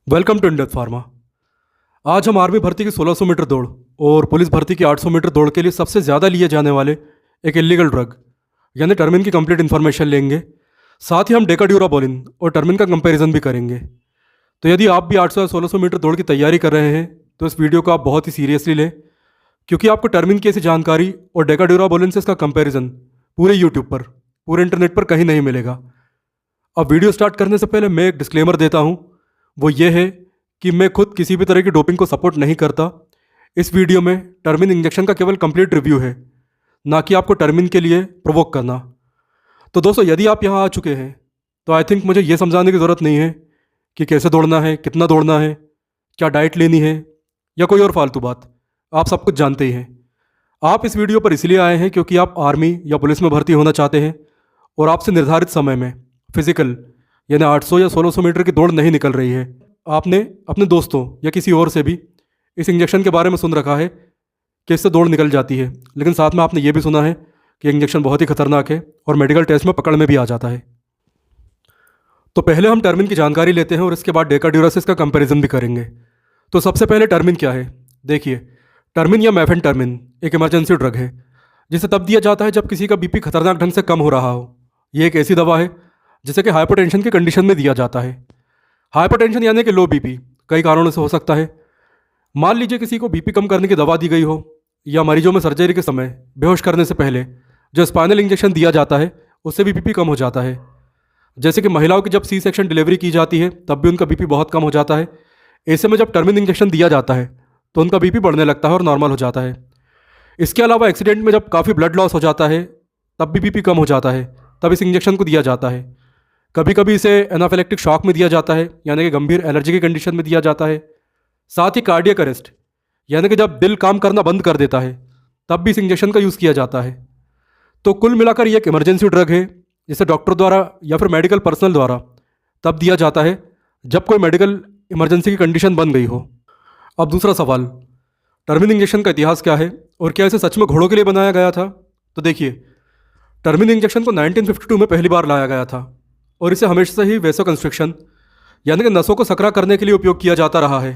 Welcome to in-depth pharma. आज हम army भर्ती की 1600 मीटर दौड़ और पुलिस भर्ती की 800 मीटर दौड़ के लिए सबसे ज़्यादा लिए जाने वाले एक इलीगल ड्रग यानी टर्मिन की कंप्लीट इन्फॉर्मेशन लेंगे। साथ ही हम डेकाड्यूराबोलिन और टर्मिन का कंपैरिजन भी करेंगे। तो यदि आप भी 800 या 1600 मीटर दौड़ की तैयारी कर रहे हैं तो इस वीडियो को आप बहुत ही सीरियसली लें, क्योंकि आपको टर्मिन की ऐसी जानकारी और डेकाड्यूराबोलिन से इसका कंपैरिजन पूरे यूट्यूब पर, पूरे इंटरनेट पर कहीं नहीं मिलेगा। अब वीडियो स्टार्ट करने से पहले मैं एक डिस्क्लेमर देता हूँ, वो ये है कि मैं खुद किसी भी तरह की डोपिंग को सपोर्ट नहीं करता। इस वीडियो में टर्मिन इंजेक्शन का केवल कंप्लीट रिव्यू है, ना कि आपको टर्मिन के लिए प्रोवोक करना। तो दोस्तों, यदि आप यहाँ आ चुके हैं तो आई थिंक मुझे ये समझाने की ज़रूरत नहीं है कि कैसे दौड़ना है, कितना दौड़ना है, क्या डाइट लेनी है या कोई और फालतू बात। आप सब कुछ जानते ही हैं। आप इस वीडियो पर इसलिए आए हैं क्योंकि आप आर्मी या पुलिस में भर्ती होना चाहते हैं और आपसे निर्धारित समय में फिजिकल यानी 800 या 1600 मीटर की दौड़ नहीं निकल रही है। आपने अपने दोस्तों या किसी और से भी इस इंजेक्शन के बारे में सुन रखा है कि इससे दौड़ निकल जाती है, लेकिन साथ में आपने ये भी सुना है कि इंजेक्शन बहुत ही खतरनाक है और मेडिकल टेस्ट में पकड़ में भी आ जाता है। तो पहले हम टर्मिन की जानकारी लेते हैं और इसके बाद डेकाड्यूरासिस का कंपैरिजन भी करेंगे। तो सबसे पहले टर्मिन क्या है। देखिए, टर्मिन या मेफेनटर्मिन एक इमरजेंसी ड्रग है जिसे तब दिया जाता है जब किसी का बीपी खतरनाक ढंग से कम हो रहा हो। ये एक ऐसी दवा है जिसे कि हाइपरटेंशन की कंडीशन में दिया जाता है। हाइपरटेंशन यानी कि लो बीपी कई कारणों से हो सकता है। मान लीजिए किसी को बीपी कम करने की दवा दी गई हो, या मरीजों में सर्जरी के समय बेहोश करने से पहले जो स्पाइनल इंजेक्शन दिया जाता है उससे भी बीपी कम हो जाता है। जैसे कि महिलाओं की जब सी सेक्शन डिलीवरी की जाती है तब भी उनका बीपी बहुत कम हो जाता है। ऐसे में जब टर्मिन इंजेक्शन दिया जाता है तो उनका बीपी बढ़ने लगता है और नॉर्मल हो जाता है। इसके अलावा एक्सीडेंट में जब काफ़ी ब्लड लॉस हो जाता है तब भी बीपी कम हो जाता है, तब इस इंजेक्शन को दिया जाता है। कभी कभी इसे एनाफिलेक्टिक शॉक में दिया जाता है यानी कि गंभीर एलर्जी की कंडीशन में दिया जाता है। साथ ही कार्डियक अरेस्ट यानी कि जब दिल काम करना बंद कर देता है तब भी इस इंजेक्शन का यूज़ किया जाता है। तो कुल मिलाकर ये एक इमरजेंसी ड्रग है जिसे डॉक्टर द्वारा या फिर मेडिकल पर्सनल द्वारा तब दिया जाता है जब कोई मेडिकल इमरजेंसी की कंडीशन बन गई हो। अब दूसरा सवाल, टर्मिन इंजेक्शन का इतिहास क्या है और क्या इसे सच में घोड़ों के लिए बनाया गया था। तो देखिए, टर्मिन इंजेक्शन को 1952 में पहली बार लाया गया था और इसे हमेशा से ही वेसोकंस्ट्रिक्शन यानी कि नसों को सकरा करने के लिए उपयोग किया जाता रहा है।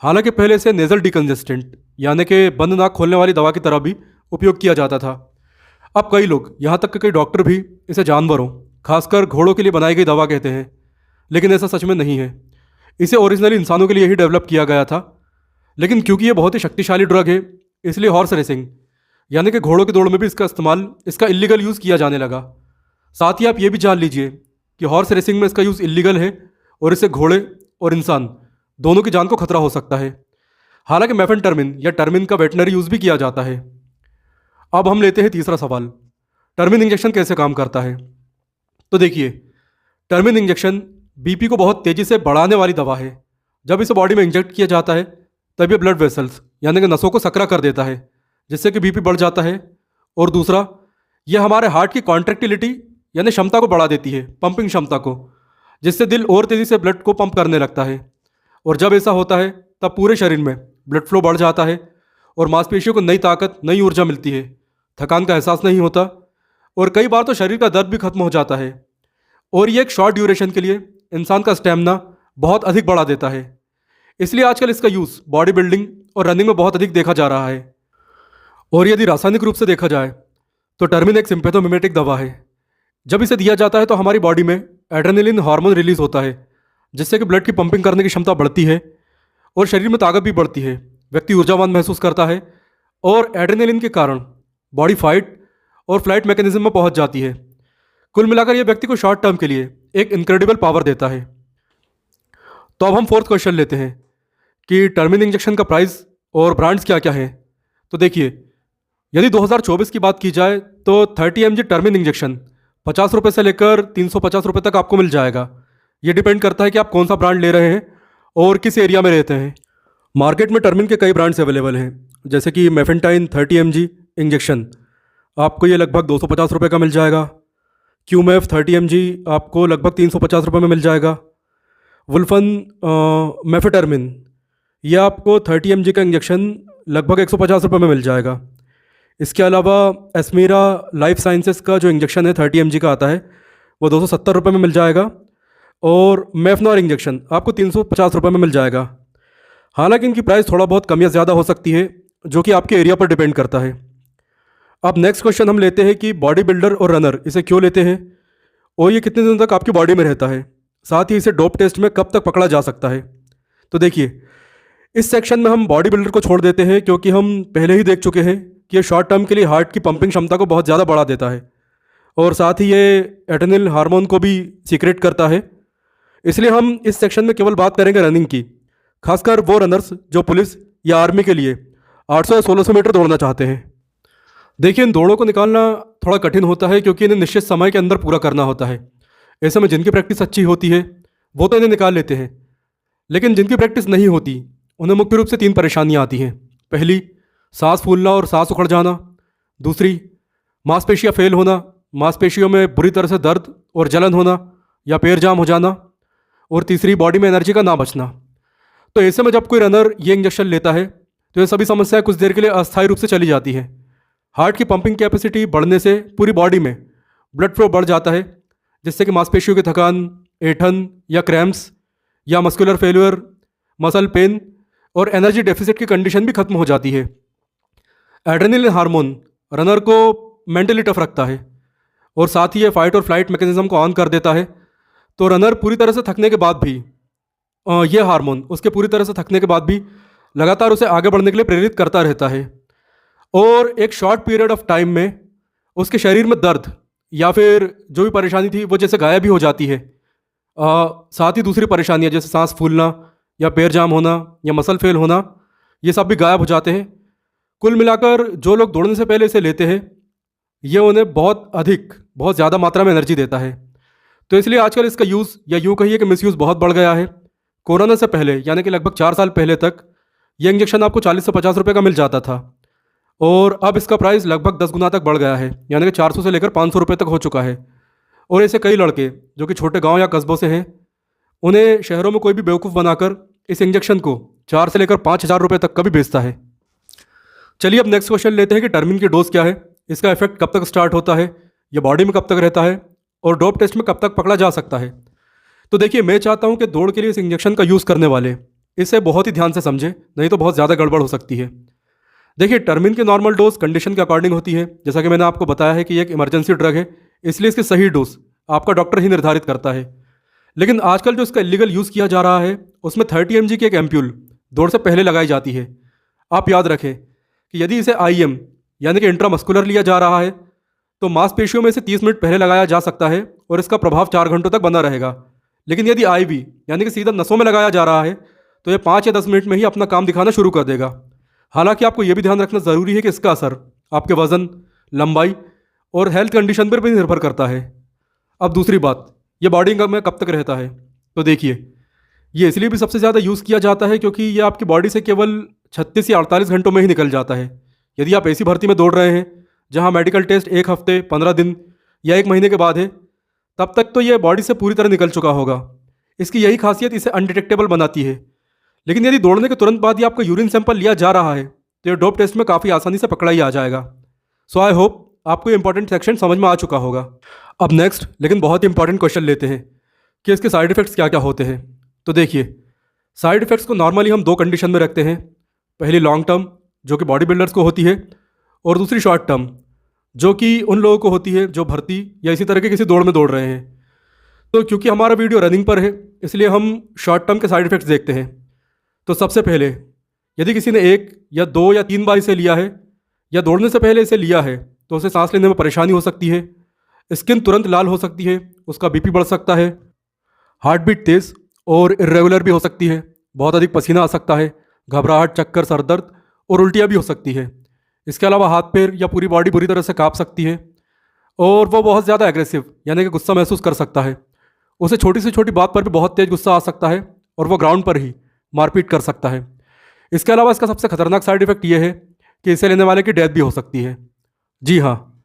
हालांकि पहले इसे नेजल डिकंजेस्टेंट यानी कि बंद नाक खोलने वाली दवा की तरह भी उपयोग किया जाता था। अब कई लोग, यहाँ तक कि कई डॉक्टर भी इसे जानवरों, खासकर घोड़ों के लिए बनाई गई दवा कहते हैं, लेकिन ऐसा सच में नहीं है। इसे ओरिजिनली इंसानों के लिए ही डेवलप किया गया था, लेकिन क्योंकि ये बहुत ही शक्तिशाली ड्रग है इसलिए हॉर्स रेसिंग यानी कि घोड़ों की दौड़ में भी इसका इस्तेमाल, इसका इलीगल यूज़ किया जाने लगा। साथ ही आप ये भी जान लीजिए कि हॉर्स रेसिंग में इसका यूज़ इलीगल है और इससे घोड़े और इंसान दोनों की जान को खतरा हो सकता है। हालांकि मेफेनटर्मिन या टर्मिन का वेटनरी यूज़ भी किया जाता है। अब हम लेते हैं तीसरा सवाल, टर्मिन इंजेक्शन कैसे काम करता है। तो देखिए, टर्मिन इंजेक्शन बीपी को बहुत तेज़ी से बढ़ाने वाली दवा है। जब इसे बॉडी में इंजेक्ट किया जाता है तब ये ब्लड वेसल्स यानी कि नसों को सकरा कर देता है, जिससे कि बीपी बढ़ जाता है। और दूसरा, यह हमारे हार्ट की कॉन्ट्रैक्टिलिटी यानी क्षमता को बढ़ा देती है, पंपिंग क्षमता को, जिससे दिल और तेज़ी से ब्लड को पंप करने लगता है। और जब ऐसा होता है तब पूरे शरीर में ब्लड फ्लो बढ़ जाता है और मांसपेशियों को नई ताकत, नई ऊर्जा मिलती है। थकान का एहसास नहीं होता और कई बार तो शरीर का दर्द भी खत्म हो जाता है। और ये एक शॉर्ट ड्यूरेशन के लिए इंसान का स्टेमिना बहुत अधिक बढ़ा देता है। इसलिए आजकल इसका यूज़ बॉडी बिल्डिंग और रनिंग में बहुत अधिक देखा जा रहा है। और यदि रासायनिक रूप से देखा जाए तो टर्मिन एक सिम्पैथोमिमेटिक दवा है। जब इसे दिया जाता है तो हमारी बॉडी में एड्रेनलिन हार्मोन रिलीज होता है, जिससे कि ब्लड की पंपिंग करने की क्षमता बढ़ती है और शरीर में ताकत भी बढ़ती है। व्यक्ति ऊर्जावान महसूस करता है और एड्रेनलिन के कारण बॉडी फाइट और फ्लाइट मैकेनिज्म में पहुंच जाती है। कुल मिलाकर यह व्यक्ति को शॉर्ट टर्म के लिए एक इनक्रेडिबल पावर देता है। तो अब हम फोर्थ क्वेश्चन लेते हैं कि टर्मिन इंजेक्शन का प्राइस और ब्रांड्स क्या क्या हैं। तो देखिए, यदि 2024 की बात की जाए तो 30 mg टर्मिन इंजेक्शन 50 रुपये से लेकर 350 रुपये तक आपको मिल जाएगा। ये डिपेंड करता है कि आप कौन सा ब्रांड ले रहे हैं और किस एरिया में रहते हैं। मार्केट में टर्मिन के कई ब्रांड्स अवेलेबल हैं, जैसे कि मेफेंटाइन 30 mg इंजेक्शन आपको ये लगभग 250 रुपये का मिल जाएगा। क्यूमेफ 30 mg आपको लगभग 350 रुपये में मिल जाएगा। वुल्फन मेफेटर्मिन यह आपको 30 mg का इंजेक्शन लगभग 150 रुपये में मिल जाएगा। इसके अलावा एस्मीरा लाइफ साइंसेस का जो इंजेक्शन है 30 mg का आता है वो 270 रुपये में मिल जाएगा। और मेफनॉर इंजेक्शन आपको 350 रुपये में मिल जाएगा। हालांकि इनकी प्राइस थोड़ा बहुत कम या ज़्यादा हो सकती है, जो कि आपके एरिया पर डिपेंड करता है। अब नेक्स्ट क्वेश्चन हम लेते हैं कि बॉडी बिल्डर और रनर इसे क्यों लेते हैं और ये कितने दिन तक आपकी बॉडी में रहता है, साथ ही इसे डोप टेस्ट में कब तक पकड़ा जा सकता है। तो देखिए, इस सेक्शन में हम बॉडी बिल्डर को छोड़ देते हैं, क्योंकि हम पहले ही देख चुके हैं कि ये शॉर्ट टर्म के लिए हार्ट की पंपिंग क्षमता को बहुत ज़्यादा बढ़ा देता है और साथ ही ये एड्रेनल हार्मोन को भी सीक्रेट करता है। इसलिए हम इस सेक्शन में केवल बात करेंगे रनिंग की, खासकर वो रनर्स जो पुलिस या आर्मी के लिए 800 या 1600 मीटर दौड़ना चाहते हैं। देखिए, इन दौड़ों को निकालना थोड़ा कठिन होता है, क्योंकि इन्हें निश्चित समय के अंदर पूरा करना होता है। ऐसे में जिनकी प्रैक्टिस अच्छी होती है वो तो इन्हें निकाल लेते हैं, लेकिन जिनकी प्रैक्टिस नहीं होती उन्हें मुख्य रूप से 3 परेशानियां आती हैं। पहली, सांस फूलना और सांस उखड़ जाना। दूसरी, मांसपेशियां फेल होना, मांसपेशियों में बुरी तरह से दर्द और जलन होना या पैर जाम हो जाना। और तीसरी, बॉडी में एनर्जी का ना बचना। तो ऐसे में जब कोई रनर ये इंजेक्शन लेता है तो ये सभी समस्याएं कुछ देर के लिए अस्थायी रूप से चली जाती हैं। हार्ट की पंपिंग कैपेसिटी बढ़ने से पूरी बॉडी में ब्लड फ्लो बढ़ जाता है, जिससे कि मांसपेशियों की थकान, ऐंठन या क्रैम्प्स या मस्कुलर फेल्यूर, मसल पेन और एनर्जी डेफिसिट की कंडीशन भी खत्म हो जाती है। एड्रेनलिन हार्मोन रनर को मेंटली टफ रखता है और साथ ही ये फाइट और फ्लाइट मैकेनिज्म को ऑन कर देता है। तो रनर पूरी तरह से थकने के बाद भी ये हार्मोन उसके पूरी तरह से थकने के बाद भी लगातार उसे आगे बढ़ने के लिए प्रेरित करता रहता है और एक शॉर्ट पीरियड ऑफ टाइम में उसके शरीर में दर्द या फिर जो भी परेशानी थी वो जैसे गायब भी हो जाती है। साथ ही दूसरी परेशानियाँ जैसे सांस फूलना या पैर जाम होना या मसल फेल होना, ये सब भी गायब हो जाते हैं। कुल मिलाकर जो लोग दौड़ने से पहले इसे लेते हैं ये उन्हें बहुत ज़्यादा मात्रा में एनर्जी देता है। तो इसलिए आजकल इसका यूज़ या यूँ कहिए कि मिसयूज़ बहुत बढ़ गया है। कोरोना से पहले यानी कि लगभग 4 साल पहले तक ये इंजेक्शन आपको 40 से 50 रुपये का मिल जाता था और अब इसका प्राइस लगभग 10 गुना तक बढ़ गया है, यानी कि 400 से लेकर 500 रुपये तक हो चुका है। और ऐसे कई लड़के जो कि छोटे गांव या कस्बों से हैं, उन्हें शहरों में कोई भी बेवकूफ़ बनाकर इस इंजेक्शन को 4 से लेकर 5,000 रुपये तक का भी बेचता है। चलिए अब नेक्स्ट क्वेश्चन लेते हैं कि टर्मिन की डोज क्या है, इसका इफेक्ट कब तक स्टार्ट होता है, ये बॉडी में कब तक रहता है और डोप टेस्ट में कब तक पकड़ा जा सकता है। तो देखिए, मैं चाहता हूं कि दौड़ के लिए इस इंजेक्शन का यूज़ करने वाले इसे बहुत ही ध्यान से समझे, नहीं तो बहुत ज़्यादा गड़बड़ हो सकती है। देखिए, टर्मिन की नॉर्मल डोज कंडीशन के अकॉर्डिंग होती है। जैसा कि मैंने आपको बताया है कि ये एक इमरजेंसी ड्रग है, इसलिए इसकी सही डोज आपका डॉक्टर ही निर्धारित करता है। लेकिन आजकल जो इसका इलीगल यूज़ किया जा रहा है उसमें 30 mg की एक एम्प्यूल दौड़ से पहले लगाई जाती है। आप याद रखें कि यदि इसे IM यानी कि इंट्रामस्कुलर लिया जा रहा है तो मांसपेशियों में इसे 30 मिनट पहले लगाया जा सकता है और इसका प्रभाव 4 घंटों तक बना रहेगा। लेकिन यदि IV यानी कि सीधा नसों में लगाया जा रहा है तो ये 5 या 10 मिनट में ही अपना काम दिखाना शुरू कर देगा। हालांकि आपको यह भी ध्यान रखना ज़रूरी है कि इसका असर आपके वज़न, लंबाई और हेल्थ कंडीशन पर भी निर्भर करता है। अब दूसरी बात, ये बॉडी में कब तक रहता है। तो देखिए, ये इसलिए भी सबसे ज़्यादा यूज़ किया जाता है क्योंकि ये आपकी बॉडी से केवल 36 या 48 घंटों में ही निकल जाता है। यदि आप ऐसी भर्ती में दौड़ रहे हैं जहाँ मेडिकल टेस्ट 1 हफ्ते, 15 दिन या 1 महीने के बाद है, तब तक तो ये बॉडी से पूरी तरह निकल चुका होगा। इसकी यही खासियत इसे अनडिटेक्टेबल बनाती है। लेकिन यदि दौड़ने के तुरंत बाद ही आपका यूरिन सैंपल लिया जा रहा है तो ये डोप टेस्ट में काफ़ी आसानी से पकड़ा ही आ जाएगा। सो आई होप आपको ये इंपॉर्टेंट सेक्शन समझ में आ चुका होगा। अब नेक्स्ट लेकिन बहुत ही इंपॉर्टेंट क्वेश्चन लेते हैं कि इसके साइड इफ़ेक्ट्स क्या क्या होते हैं। तो देखिए, साइड इफ़ेक्ट्स को नॉर्मली हम 2 कंडीशन में रखते हैं। पहली लॉन्ग टर्म जो कि बॉडी बिल्डर्स को होती है और दूसरी शॉर्ट टर्म जो कि उन लोगों को होती है जो भर्ती या इसी तरह के किसी दौड़ में दौड़ रहे हैं। तो क्योंकि हमारा वीडियो रनिंग पर है इसलिए हम शॉर्ट टर्म के साइड इफ़ेक्ट्स देखते हैं। तो सबसे पहले, यदि किसी ने 1 या 2 या 3 बार इसे लिया है या दौड़ने से पहले इसे लिया है तो उसे सांस लेने में परेशानी हो सकती है, स्किन तुरंत लाल हो सकती है, उसका BP बढ़ सकता है, हार्ट बीट तेज़ और इर्रेगुलर भी हो सकती है, बहुत अधिक पसीना आ सकता है, घबराहट, चक्कर, सर दर्द और उल्टियाँ भी हो सकती है। इसके अलावा हाथ पैर या पूरी बॉडी बुरी तरह से काँप सकती है और वो बहुत ज़्यादा एग्रेसिव यानी कि गुस्सा महसूस कर सकता है। उसे छोटी से छोटी बात पर भी बहुत तेज़ गुस्सा आ सकता है और वो ग्राउंड पर ही मारपीट कर सकता है। इसके अलावा इसका सबसे खतरनाक साइड इफ़ेक्ट ये है कि इसे लेने वाले की डेथ भी हो सकती है। जी हाँ,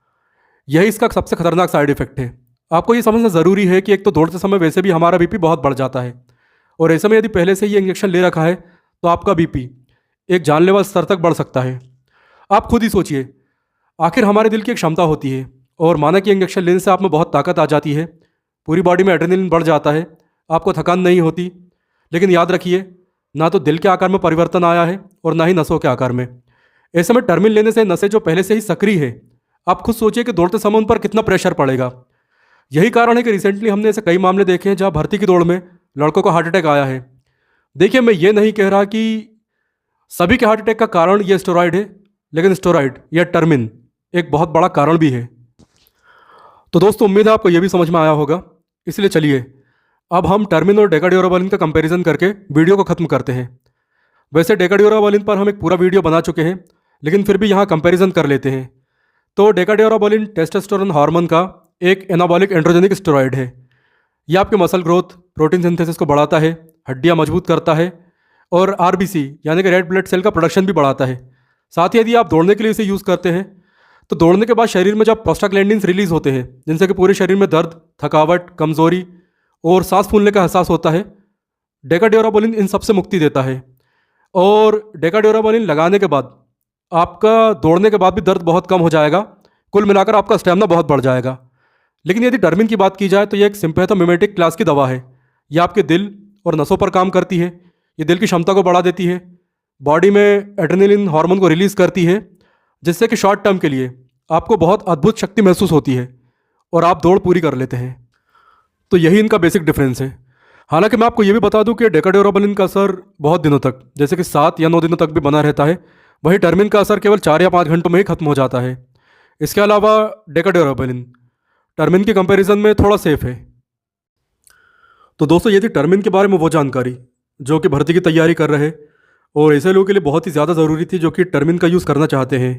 यही इसका सबसे खतरनाक साइड इफ़ेक्ट है। आपको ये समझना ज़रूरी है कि एक तो दौड़ते समय वैसे भी हमारा BP बहुत बढ़ जाता है और ऐसे में यदि पहले से ये इंजेक्शन ले रखा है तो आपका BP एक जानलेवा स्तर तक बढ़ सकता है। आप खुद ही सोचिए, आखिर हमारे दिल की एक क्षमता होती है और माना कि इंजेक्शन लेने से आप में बहुत ताकत आ जाती है, पूरी बॉडी में एड्रेनलिन बढ़ जाता है, आपको थकान नहीं होती। लेकिन याद रखिए, ना तो दिल के आकार में परिवर्तन आया है और ना ही नसों के आकार में। ऐसे में टर्मिन लेने से नसें जो पहले से ही सक्रिय है, आप खुद सोचिए कि दौड़ते समय उन पर कितना प्रेशर पड़ेगा। यही कारण है कि रिसेंटली हमने ऐसे कई मामले देखे हैं जहाँ भर्ती की दौड़ में लड़कों को हार्ट अटैक आया है। देखिए, मैं ये नहीं कह रहा कि सभी के हार्ट अटैक का कारण ये स्टेरॉयड है, लेकिन स्टेरॉयड या टर्मिन एक बहुत बड़ा कारण भी है। तो दोस्तों, उम्मीद है आपको ये भी समझ में आया होगा। इसलिए चलिए अब हम टर्मिन और डेकाडियोराबोलिन का कंपैरिजन करके वीडियो को ख़त्म करते हैं। वैसे डेकाडियोराबोलिन पर हम एक पूरा वीडियो बना चुके हैं, लेकिन फिर भी यहाँ कंपैरिजन कर लेते हैं। तो डेकाडियोराबोलिन टेस्टोस्टेरोन हार्मोन का एक एनाबॉलिक एंड्रोजेनिक स्टेरॉयड है। ये आपके मसल ग्रोथ, प्रोटीन सिंथेसिस को बढ़ाता है, हड्डियाँ मजबूत करता है और आरबीसी यानी कि रेड ब्लड सेल का प्रोडक्शन भी बढ़ाता है। साथ ही यदि आप दौड़ने के लिए इसे यूज़ करते हैं तो दौड़ने के बाद शरीर में जब प्रोस्टाग्लैंडिन्स रिलीज होते हैं, जिनसे कि पूरे शरीर में दर्द, थकावट, कमजोरी और सांस फूलने का एहसास होता है, डेकाडियोराबोलिन इन सबसे मुक्ति देता है। और डेकाडियोराबोलिन लगाने के बाद आपका दौड़ने के बाद भी दर्द बहुत कम हो जाएगा। कुल मिलाकर आपका स्टेमिना बहुत बढ़ जाएगा। लेकिन यदि टर्मिन की बात की जाए तो यह एक सिम्पैथोमिमेटिक क्लास की दवा है। यह आपके दिल और नसों पर काम करती है। ये दिल की क्षमता को बढ़ा देती है, बॉडी में एड्रेनलिन हार्मोन को रिलीज़ करती है, जिससे कि शॉर्ट टर्म के लिए आपको बहुत अद्भुत शक्ति महसूस होती है और आप दौड़ पूरी कर लेते हैं। तो यही इनका बेसिक डिफरेंस है। हालांकि मैं आपको ये भी बता दूं कि डेकाडियोराबोलिन का असर बहुत दिनों तक, जैसे कि 7 या 9 दिनों तक भी बना रहता है। वहीं टर्मिन का असर केवल 4 या 5 घंटों में ही खत्म हो जाता है। इसके अलावा डेकाडियोराबोलिन टर्मिन के कंपैरिजन में थोड़ा सेफ है। तो दोस्तों, ये थी टर्मिन के बारे में वो जानकारी जो कि भर्ती की तैयारी कर रहे और ऐसे लोगों के लिए बहुत ही ज़्यादा ज़रूरी थी जो कि टर्मिन का यूज़ करना चाहते हैं।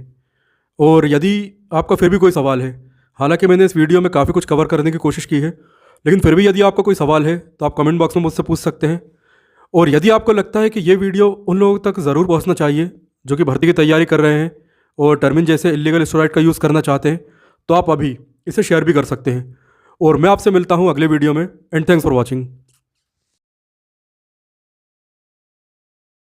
और यदि आपका फिर भी कोई सवाल है, हालांकि मैंने इस वीडियो में काफ़ी कुछ कवर करने की कोशिश की है, लेकिन फिर भी यदि आपका कोई सवाल है तो आप कमेंट बॉक्स में मुझसे पूछ सकते हैं। और यदि आपको लगता है कि ये वीडियो उन लोगों तक ज़रूर पहुंचना चाहिए जो कि भर्ती की तैयारी कर रहे हैं और टर्मिन जैसे इलीगल स्टेरॉइड का यूज़ करना चाहते हैं, तो आप अभी इसे शेयर भी कर सकते हैं। और मैं आपसे मिलता हूँ अगले वीडियो में। And thanks for watching.